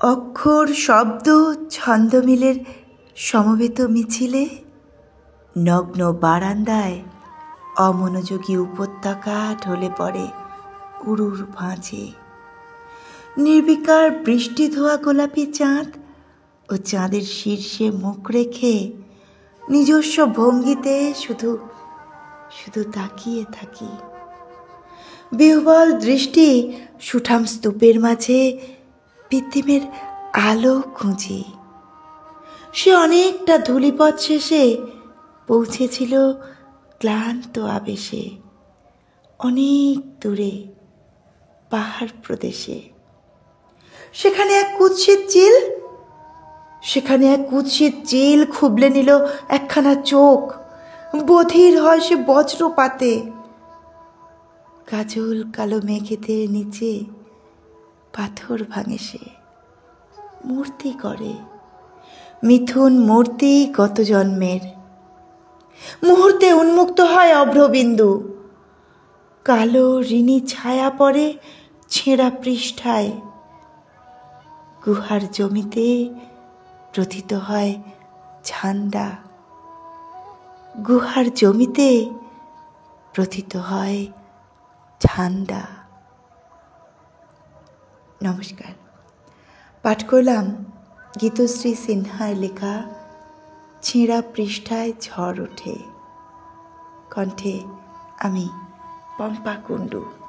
অক্ষর, শব্দ, ছন্দমিলের সমবেত মিছিলে নগ্ন বারান্দায় অমনোযোগী উপত্যকা ঢলে পড়ে উড়ুর ভাঁজে। নির্বিকার বৃষ্টি ধোয়া গোলাপি চাঁদ ও চাঁদের শীর্ষে মুখ রেখে নিজস্ব ভঙ্গিতে শুধু শুধু তাকিয়ে থাকি। বিহ্বল দৃষ্টি সুঠাম স্তূপের মাঝে কৃত্রিমের আলো খুঁজি। সে অনেকটা ধূলিপথ শেষে পৌঁছেছিল ক্লান্ত আবেশে অনেক দূরে পাহাড় প্রদেশে। সেখানে এক কুৎসিত চিল খুবলে নিল একখানা চোখ। বধির হয় সে বজ্রপাতে। কাজল কালো মেঘেদের নিচে পাথর ভাঙে সে, মূর্তি করে মিথুন মূর্তি গত জন্মের। মুহূর্তে উন্মুক্ত হয় অভ্রবিন্দু, কালো ঋণী ছায়া পড়ে ছেঁড়া পৃষ্ঠায়। গুহার জমিতে প্রথিত হয় ঝান্ডা, গুহার জমিতে প্রথিত হয় ঝান্ডা। নমস্কার। পাঠ করলাম গীতশ্রী সিনহার লেখা ছেঁড়া পৃষ্ঠায় ঝড় ওঠে। কণ্ঠে আমি পম্পা কুণ্ডু।